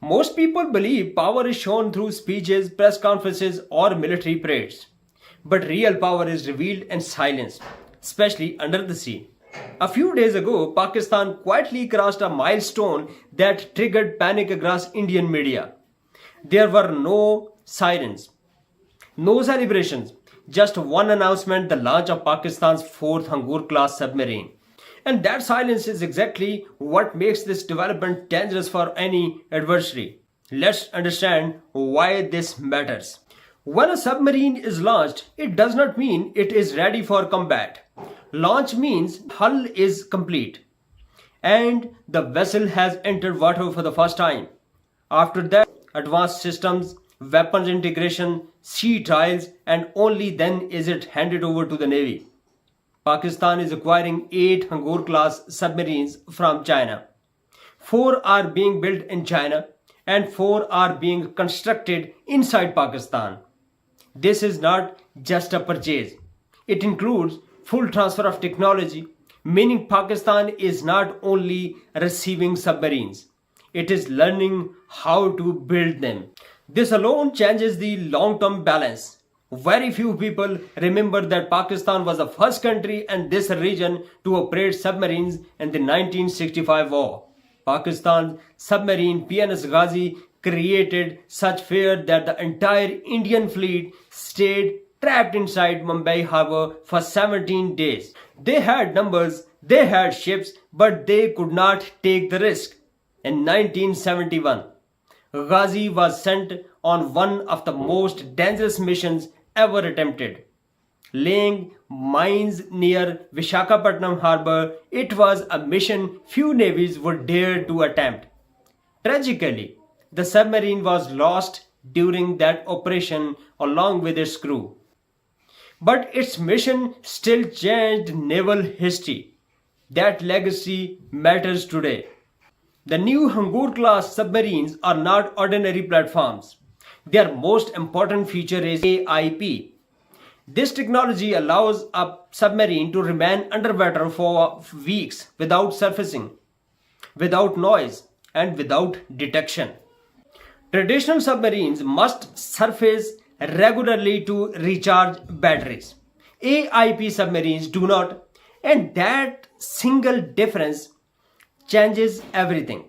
Most people believe power is shown through speeches, press conferences, or military parades. But real power is revealed in silence, especially under the sea. A few days ago, Pakistan quietly crossed a milestone that triggered panic across Indian media. There were no sirens, no celebrations, just one announcement: the launch of Pakistan's fourth Hangor-class submarine. And that silence is exactly what makes this development dangerous for any adversary. Let's understand why this matters. When a submarine is launched, it does not mean it is ready for combat. Launch means hull is complete and the vessel has entered water for the first time. After that, advanced systems, weapons integration, sea trials, and only then is it handed over to the Navy. Pakistan is acquiring 8 Hangor-class submarines from China. 4 are being built in China and 4 are being constructed inside Pakistan. This is not just a purchase. It includes full transfer of technology, meaning Pakistan is not only receiving submarines, it is learning how to build them. This alone changes the long-term balance. Very few people remember that Pakistan was the first country in this region to operate submarines in the 1965 war. Pakistan's submarine PNS Ghazi created such fear that the entire Indian fleet stayed trapped inside Mumbai harbor for 17 days. They had numbers, they had ships, but they could not take the risk. In 1971, Ghazi was sent on one of the most dangerous missions ever attempted. Laying mines near Vishakhapatnam harbor, it was a mission few navies would dare to attempt. Tragically, the submarine was lost during that operation along with its crew. But its mission still changed naval history. That legacy matters today. The new Hangor-class submarines are not ordinary platforms. Their most important feature is AIP. This technology allows a submarine to remain underwater for weeks without surfacing, without noise, and without detection. Traditional submarines must surface regularly to recharge batteries. AIP submarines do not, and that single difference changes everything.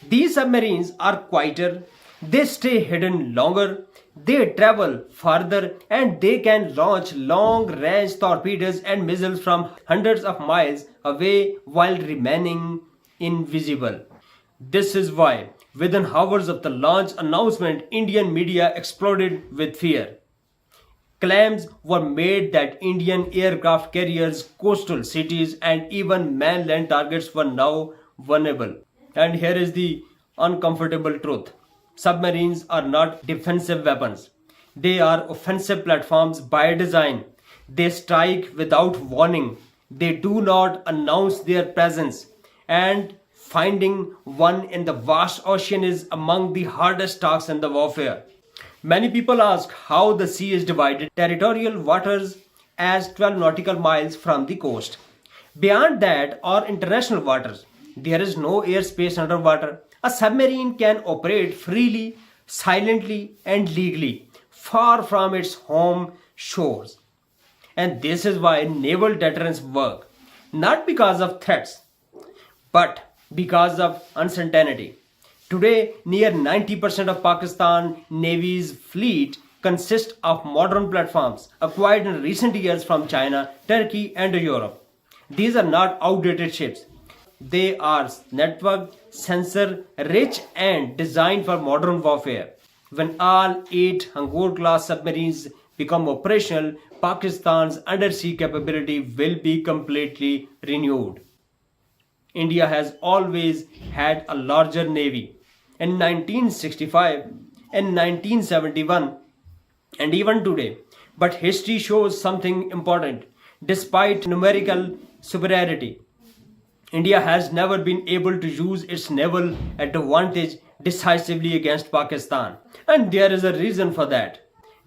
These submarines are quieter, they stay hidden longer, they travel farther, and they can launch long-range torpedoes and missiles from hundreds of miles away while remaining invisible. This is why, within hours of the launch announcement, Indian media exploded with fear. Claims were made that Indian aircraft carriers, coastal cities, and even mainland targets were now vulnerable. And here is the uncomfortable truth. Submarines are not defensive weapons. They are offensive platforms by design. They strike without warning. They do not announce their presence. And finding one in the vast ocean is among the hardest tasks in the warfare. Many people ask how the sea is divided. Territorial waters as 12 nautical miles from the coast. Beyond that are international waters. There is no airspace underwater. A submarine can operate freely, silently, and legally, far from its home shores. And this is why naval deterrence work. Not because of threats, but because of uncertainty. Today, near 90% of Pakistan Navy's fleet consists of modern platforms acquired in recent years from China, Turkey, and Europe. These are not outdated ships. They are networked, sensor-rich, and designed for modern warfare. When all 8 Hangor-class submarines become operational, Pakistan's undersea capability will be completely renewed. India has always had a larger navy. In 1965, in 1971, and even today. But history shows something important. Despite numerical superiority, India has never been able to use its naval advantage decisively against Pakistan. And there is a reason for that.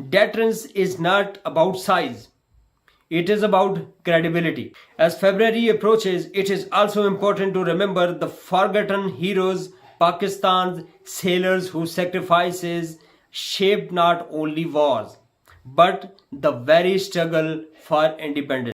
Deterrence is not about size. It is about credibility. As February approaches, it is also important to remember the forgotten heroes Pakistan's sailors whose sacrifices shaped not only wars but the very struggle for independence.